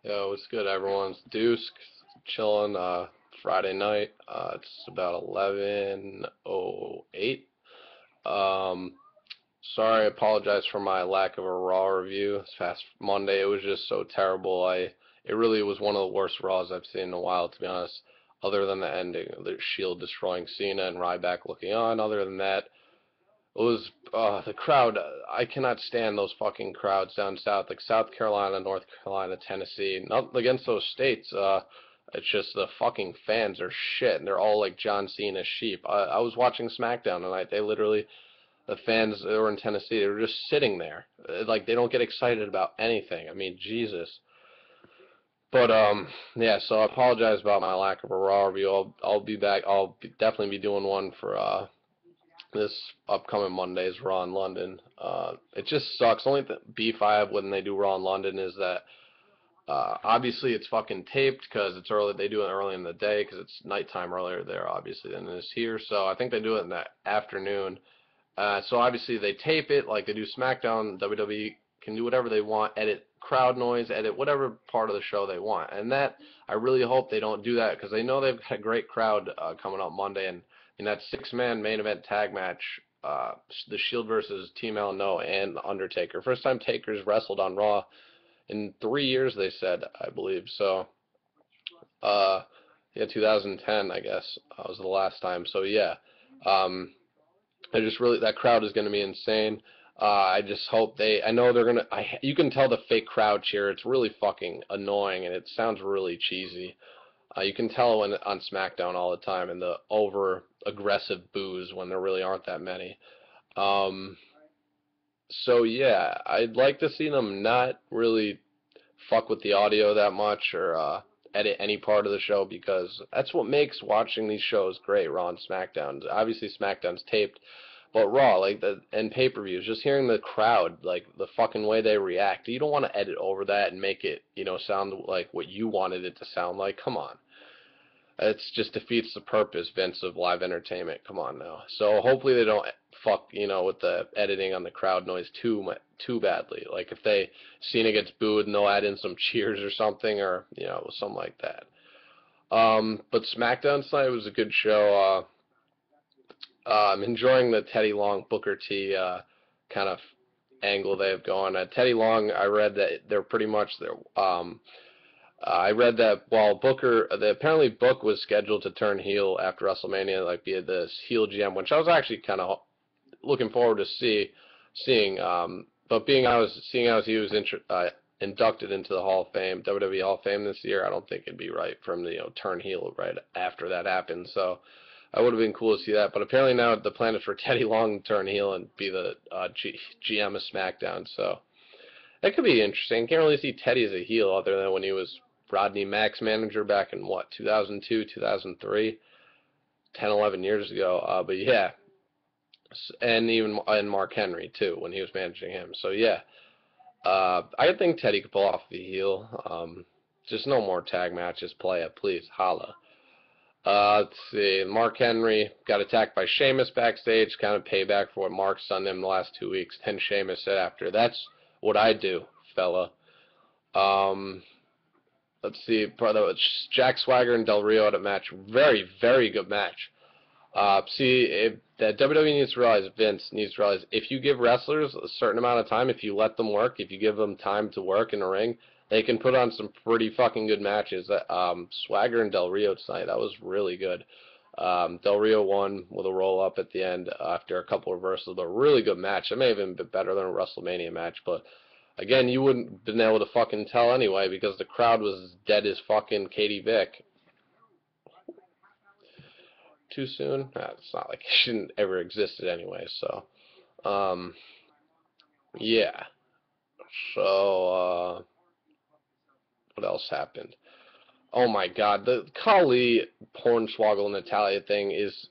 Yo, what's good, everyone? It's Deuce, chilling, Friday night. It's about 11:08. Um, Sorry, I apologize for my lack of a Raw review this past Monday. It was just so terrible. It really was one of the worst Raws I've seen in a while, to be honest. Other than the ending, the Shield destroying Cena and Ryback looking on. Other than that, it was the crowd. I cannot stand those fucking crowds down south, like South Carolina, North Carolina, Tennessee. Not against those states. It's just the fucking fans are shit, and they're all like John Cena sheep. I was watching Smackdown tonight. They literally, the fans that were in Tennessee, they were just sitting there, like they don't get excited about anything. I mean, Jesus. But yeah. So I apologize about my lack of a Raw review. I'll be back. Definitely be doing one for this upcoming Monday's Raw in London. It just sucks. Only beef I have when they do Raw in London is that obviously it's fucking taped because it's early. They do it early in the day because it's nighttime earlier there, obviously, than it is here. So I think they do it in the afternoon. So obviously they tape it like they do SmackDown. WWE can do whatever they want, edit crowd noise, edit whatever part of the show they want. And that, I really hope they don't do that because they know they've got a great crowd coming up Monday. And in that six-man main event tag match, the Shield versus Team El No and Undertaker. First time Taker's wrestled on Raw in 3 years, they said, I believe. So, yeah, 2010, I guess, was the last time. So, yeah. I just really, that crowd is going to be insane. I just hope I know they're going to, you can tell the fake crowd cheer. It's really fucking annoying and it sounds really cheesy. You can tell when on SmackDown all the time and the over aggressive boos when there really aren't that many. Um, so yeah, I'd like to see them not really fuck with the audio that much or edit any part of the show because that's what makes watching these shows great. Raw and SmackDown. Obviously, SmackDown's taped, but Raw, like and pay-per-views, just hearing the crowd, like the fucking way they react, you don't want to edit over that and make it, sound like what you wanted it to sound like. Come on. It just defeats the purpose, Vince, of live entertainment. Come on now. So hopefully they don't fuck, with the editing on the crowd noise too badly. Like if Cena gets booed and they'll add in some cheers or something, or something like that. But SmackDown tonight was a good show. I'm enjoying the Teddy Long Booker T kind of angle they have going. Teddy Long, I read that they're pretty much there. I read that while apparently Book was scheduled to turn heel after WrestleMania, like be this heel GM, which I was actually kind of looking forward to seeing. But seeing as he was inducted into the Hall of Fame, WWE Hall of Fame this year, I don't think it'd be right for him to turn heel right after that happened. So I would have been cool to see that. But apparently now the plan is for Teddy Long to turn heel and be the GM of SmackDown. So that could be interesting. Can't really see Teddy as a heel other than when he was Rodney Mack's manager back in 2002, 2003, 10, 11 years ago. But yeah, and even and Mark Henry too when he was managing him. So yeah, I think Teddy could pull off the heel. Just no more tag matches. Play it, please. Holla. Let's see. Mark Henry got attacked by Sheamus backstage, kind of payback for what Mark's done to him the last 2 weeks. Then Sheamus said after, "That's what I do, fella." Let's see. Jack Swagger and Del Rio had a match. Very, very good match. That WWE needs to realize, Vince needs to realize, if you give wrestlers a certain amount of time, if you let them work, if you give them time to work in the ring, they can put on some pretty fucking good matches. Swagger and Del Rio tonight, that was really good. Del Rio won with a roll-up at the end after a couple reversals, but a really good match. It may have been a bit better than a WrestleMania match, but again, you wouldn't have been able to fucking tell anyway because the crowd was as dead as fucking Katie Vick. Too soon? It's not like it shouldn't ever existed anyway, so. Yeah. So, what else happened? Oh my god, the Kali Hornswoggle Natalia thing is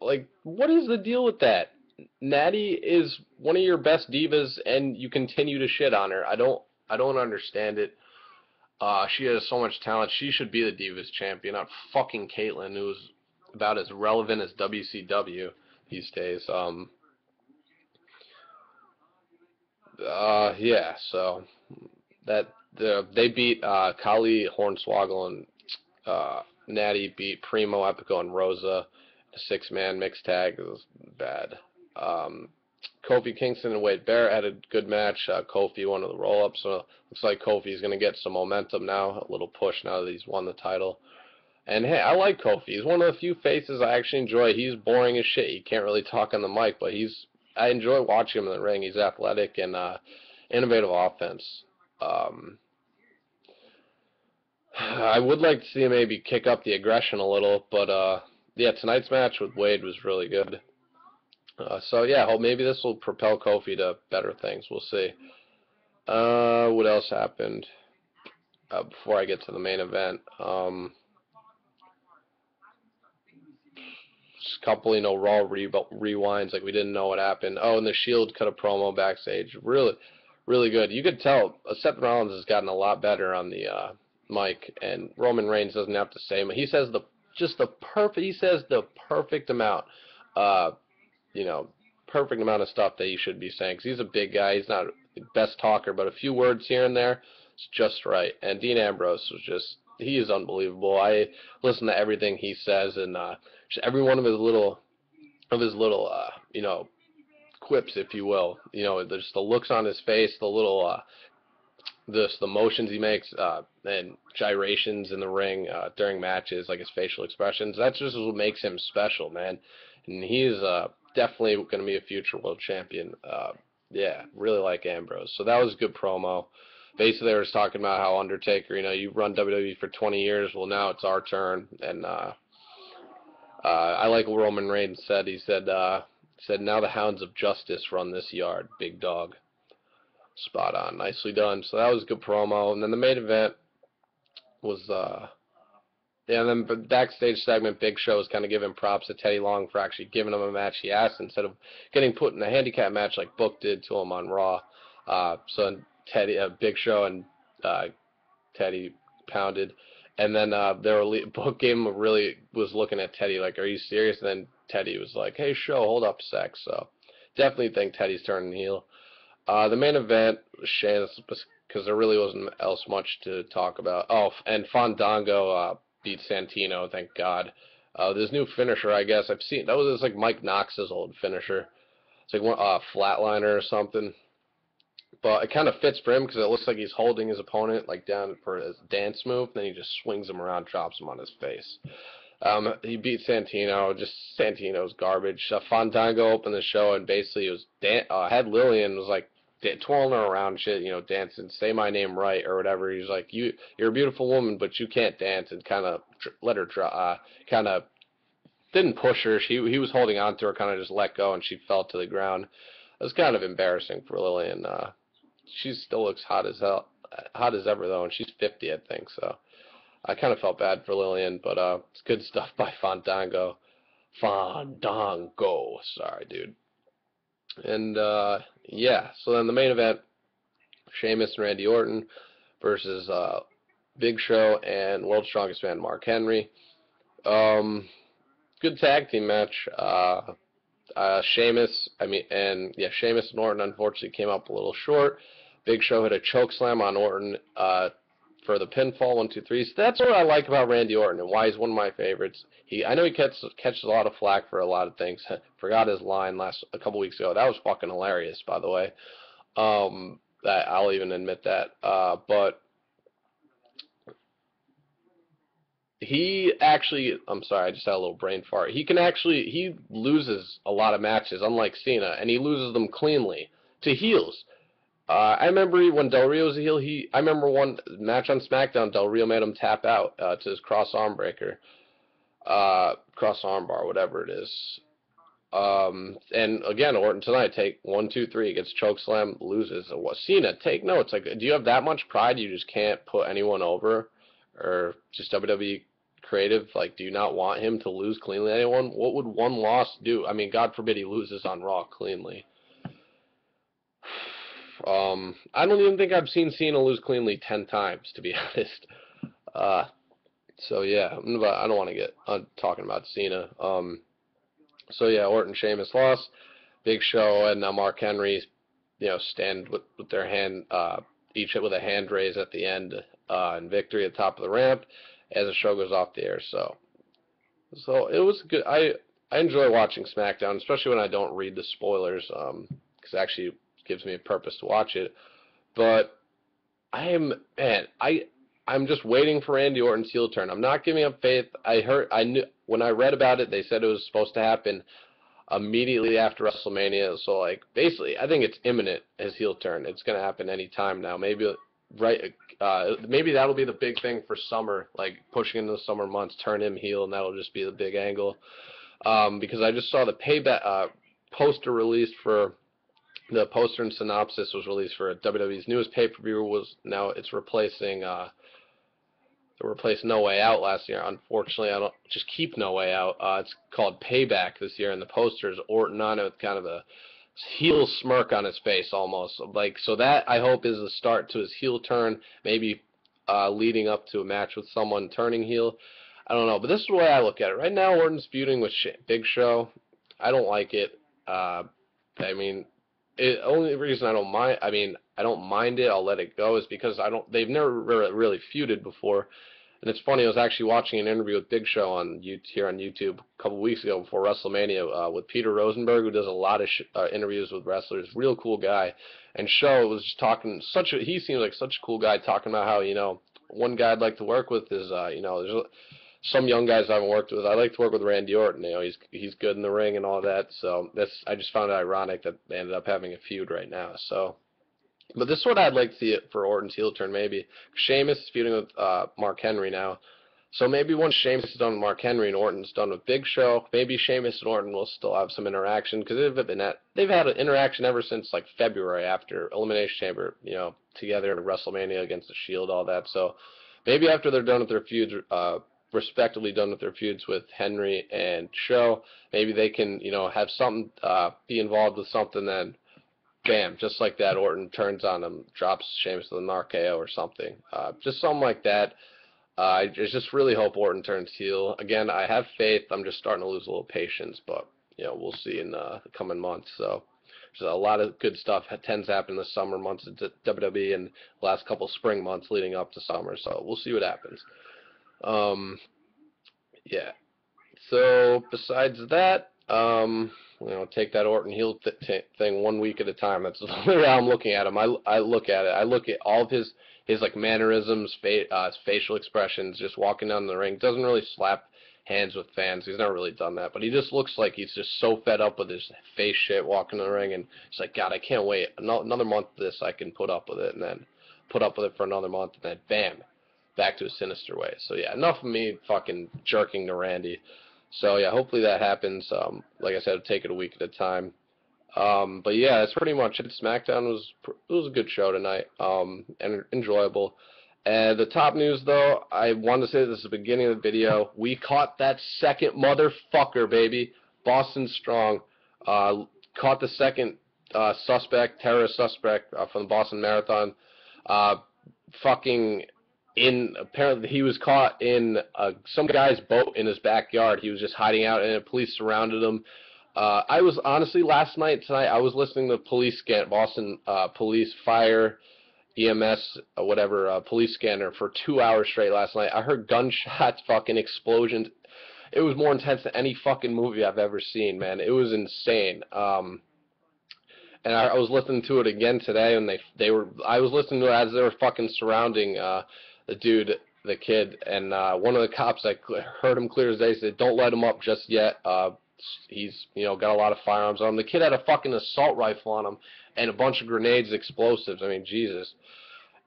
like, what is the deal with that? Natty is one of your best divas, and you continue to shit on her. I don't understand it. She has so much talent. She should be the Divas champion, not fucking Caitlyn, who's about as relevant as WCW these days. Yeah, so that they beat Kali, Hornswoggle, and Natty beat Primo, Epico, and Rosa. A six-man mixed tag. It was bad. Kofi Kingston and Wade Barrett had a good match. Kofi won the roll-up, so looks like Kofi's going to get some momentum now, a little push now that he's won the title. And hey, I like Kofi. He's one of the few faces I actually enjoy. He's boring as shit. He can't really talk on the mic, but I enjoy watching him in the ring. He's athletic and innovative offense. I would like to see him maybe kick up the aggression a little, but yeah, tonight's match with Wade was really good. So yeah, hope maybe this will propel Kofi to better things. We'll see. What else happened before I get to the main event? Just a couple, Raw rewinds, like we didn't know what happened. Oh, and the Shield cut a promo backstage. Really, really good. You could tell Seth Rollins has gotten a lot better on the mic, and Roman Reigns doesn't have to say much. He says the perfect amount, perfect amount of stuff that he should be saying. 'Cause he's a big guy. He's not the best talker, but a few words here and there, it's just right. And Dean Ambrose he is unbelievable. I listen to everything he says, and just every one of his little quips, if you will. Just the looks on his face, the little the motions he makes, and gyrations in the ring during matches, like his facial expressions. That's just what makes him special, man. And he is definitely going to be a future world champion. Yeah, really like Ambrose. So that was a good promo. Basically, they were just talking about how Undertaker, you've run WWE for 20 years. Well, now it's our turn. And I like what Roman Reigns said. He said, now the hounds of justice run this yard, big dog. Spot on. Nicely done. So that was a good promo. And then the main event was, and then the backstage segment, Big Show was kind of giving props to Teddy Long for actually giving him a match he asked instead of getting put in a handicap match like Book did to him on Raw. So Big Show and Teddy pounded. And then Book gave him was looking at Teddy like, are you serious? And then Teddy was like, hey, Show, hold up a sec. So definitely think Teddy's turning heel. The main event was Sheamus, because there really wasn't else much to talk about. Oh, and Fandango beat Santino, thank God. This new finisher, I guess, I've seen, it's like Mike Knox's old finisher. It's like one flatliner or something. But it kind of fits for him because it looks like he's holding his opponent like down for his dance move, then he just swings him around, drops him on his face. He beat Santino. Santino's garbage. Fandango opened the show and basically had Lillian was like twirling her around, shit, dancing, say my name right or whatever. He's like, you're a beautiful woman, but you can't dance, and kind of let her kind of didn't push her. He was holding on to her, kind of just let go, and she fell to the ground. It was kind of embarrassing for Lillian. She still looks hot as ever though, and she's 50, I think. So I kind of felt bad for Lillian, but it's good stuff by Fandango. Sorry, dude. And yeah, so then the main event, Sheamus and Randy Orton versus Big Show and World's Strongest Man Mark Henry. Good tag team match. Sheamus and Orton unfortunately came up a little short. Big Show hit a choke slam on Orton for the pinfall, 1, 2, 3. So that's what I like about Randy Orton and why he's one of my favorites. I know he catches a lot of flack for a lot of things. Forgot his line a couple weeks ago. That was fucking hilarious, by the way. I'll even admit that. But he actually, I'm sorry, I just had a little brain fart. He loses a lot of matches, unlike Cena, and he loses them cleanly to heels. I remember when Del Rio was a heel, I remember one match on Smackdown, Del Rio made him tap out to his cross arm breaker. Cross arm bar, whatever it is. And again, Orton tonight, take 1, 2, 3, gets chokeslam, loses. Cena, take notes. Like, do you have that much pride you just can't put anyone over? Or just WWE creative? Like, do you not want him to lose cleanly to anyone? What would one loss do? I mean, God forbid he loses on Raw cleanly. I don't even think I've seen Cena lose cleanly 10 times, to be honest. So yeah, I don't want to get talking about Cena. So yeah, Orton, Sheamus lost. Big Show and Mark Henry, stand with their each hit with a hand raise at the end, and victory at the top of the ramp as the show goes off the air. So it was good. I enjoy watching SmackDown, especially when I don't read the spoilers, because it actually gives me a purpose to watch it. But I'm just waiting for Randy Orton's heel turn. I'm not giving up faith. I knew when I read about it, they said it was supposed to happen immediately after WrestleMania. So like basically, I think it's imminent, his heel turn. It's gonna happen any time now. Maybe maybe that'll be the big thing for summer, like pushing into the summer months, turn him heel, and that'll just be the big angle. Because I just saw the payback poster released for. The poster and synopsis was released for WWE's newest pay-per-view. It's replacing replaced No Way Out last year. Unfortunately, I don't just keep No Way Out. It's called Payback this year, and the poster's Orton on it with kind of a heel smirk on his face almost. Like, so that I hope is the start to his heel turn, maybe leading up to a match with someone turning heel. I don't know, but this is the way I look at it. Right now, Orton's feuding with Big Show. I don't like it. I mean, only reason I don't mind, I don't mind it, I'll let it go, is because they've never really feuded before. And it's funny, I was actually watching an interview with Big Show here on YouTube a couple weeks ago before WrestleMania with Peter Rosenberg, who does a lot of interviews with wrestlers. Real cool guy. And Show was just talking, he seems like such a cool guy, talking about how, one guy I'd like to work with is, there's some young guys I haven't worked with. I like to work with Randy Orton. He's good in the ring and all that. So I just found it ironic that they ended up having a feud right now. So, but this is what I'd like to see it for Orton's heel turn. Maybe Sheamus is feuding with Mark Henry now. So maybe once Sheamus is done with Mark Henry and Orton's done with Big Show, maybe Sheamus and Orton will still have some interaction, because they've had an interaction ever since like February after Elimination Chamber, together in WrestleMania against the Shield, all that. So maybe after they're done with their feuds, respectively done with their feuds with Henry and Show, maybe they can, have something, be involved with something, then bam, just like that, Orton turns on him, drops Sheamus with an RKO or something. Just something like that. I just really hope Orton turns heel. Again, I have faith. I'm just starting to lose a little patience, but, we'll see in the coming months. So there's a lot of good stuff tends to happen in the summer months at WWE and the last couple spring months leading up to summer. So we'll see what happens. Yeah. So besides that, take that Orton heel thing 1 week at a time. That's literally how I'm looking at him. I look at it. I look at all of his like mannerisms, facial expressions, just walking down the ring. Doesn't really slap hands with fans. He's never really done that. But he just looks like he's just so fed up with his face shit walking in the ring, and it's like, God, I can't wait. Another month of this, I can put up with it, and then put up with it for another month, and then bam, back to a sinister way. So yeah, enough of me fucking jerking to Randy. So yeah, hopefully that happens. Like I said, I'll take it a week at a time. But yeah, that's pretty much it. SmackDown was a good show tonight, and enjoyable. And the top news, though, I wanted to say this at the beginning of the video. We caught that second motherfucker, baby. Boston Strong caught the second terrorist suspect from the Boston Marathon. Apparently he was caught in some guy's boat in his backyard. He was just hiding out, and the police surrounded him. I was honestly tonight I was listening to Boston police, fire, EMS, police scanner for 2 hours straight last night. I heard gunshots, fucking explosions. It was more intense than any fucking movie I've ever seen, man. It was insane. And I was listening to it again today, and I was listening to it as they were fucking surrounding the dude, the kid, and one of the cops, I heard him clear as day, said, "Don't let him up just yet. He's, got a lot of firearms on him." The kid had a fucking assault rifle on him and a bunch of grenades, explosives. I mean, Jesus.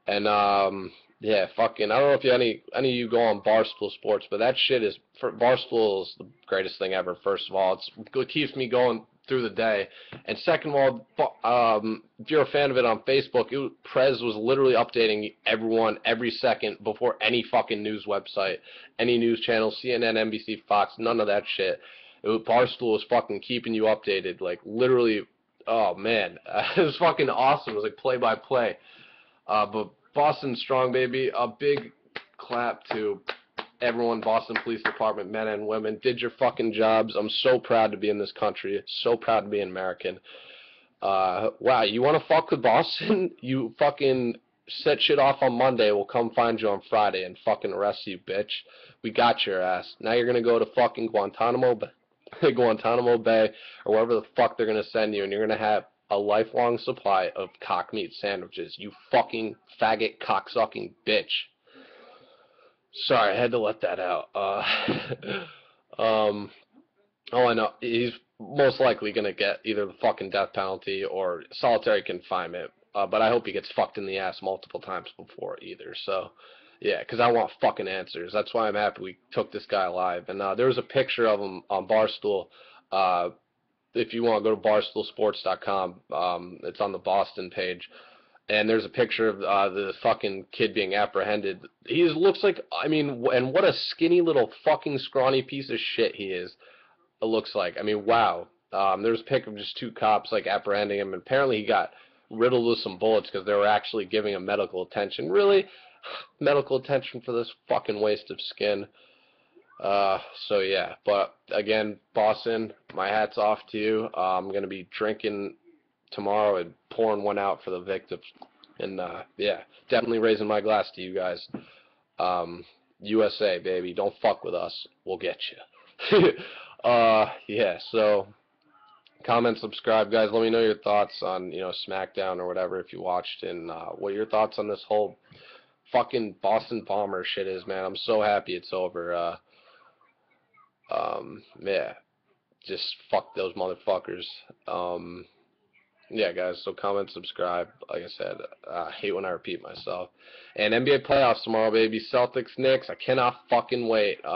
And yeah, fucking, I don't know if any of you go on Barstool Sports, but that shit Barstool is the greatest thing ever. First of all, it keeps me going through the day, and second of all, if you're a fan of it on Facebook, Prez was literally updating everyone every second before any fucking news website, any news channel, CNN, NBC, Fox, none of that shit. Barstool was fucking keeping you updated, like literally. Oh man, it was fucking awesome. It was like play by play. But Boston Strong, baby, a big clap to everyone, Boston Police Department, men and women, did your fucking jobs. I'm so proud to be in this country, so proud to be an American. Wow, you want to fuck with Boston? You fucking set shit off on Monday, we'll come find you on Friday and fucking arrest you, bitch. We got your ass. Now you're gonna go to fucking Guantanamo Bay, or wherever the fuck they're gonna send you, and you're gonna have a lifelong supply of cock meat sandwiches. You fucking faggot cocksucking bitch. Sorry, I had to let that out. Oh, I know. He's most likely going to get either the fucking death penalty or solitary confinement. But I hope he gets fucked in the ass multiple times before either. So, yeah, because I want fucking answers. That's why I'm happy we took this guy alive. And there was a picture of him on Barstool. If you want to go to barstoolsports.com, it's on the Boston page. And there's a picture of the fucking kid being apprehended. He looks like, I mean, and what a skinny little fucking scrawny piece of shit he is. It looks like. I mean, wow. There's a pic of just 2 cops like apprehending him, and apparently he got riddled with some bullets because they were actually giving him medical attention. Really? Medical attention for this fucking waste of skin. So yeah, but again, Boston, my hat's off to you. I'm gonna be drinking tomorrow and pouring one out for the victims, and yeah, definitely raising my glass to you guys. USA, baby, don't fuck with us, we'll get you. Yeah, so comment, subscribe, guys. Let me know your thoughts on, you know, Smackdown or whatever if you watched, and what your thoughts on this whole fucking Boston Bomber shit is, man. I'm so happy it's over. Yeah, just fuck those motherfuckers. Yeah, guys, so comment, subscribe. Like I said, I hate when I repeat myself. And NBA playoffs tomorrow, baby. Celtics, Knicks. I cannot fucking wait. You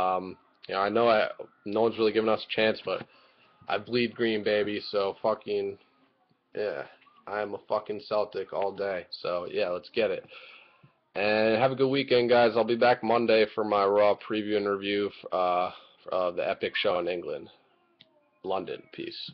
know, I know no one's really giving us a chance, but I bleed green, baby. So fucking, yeah, I am a fucking Celtic all day. So yeah, let's get it. And have a good weekend, guys. I'll be back Monday for my Raw preview and review of the epic show in England. London. Peace.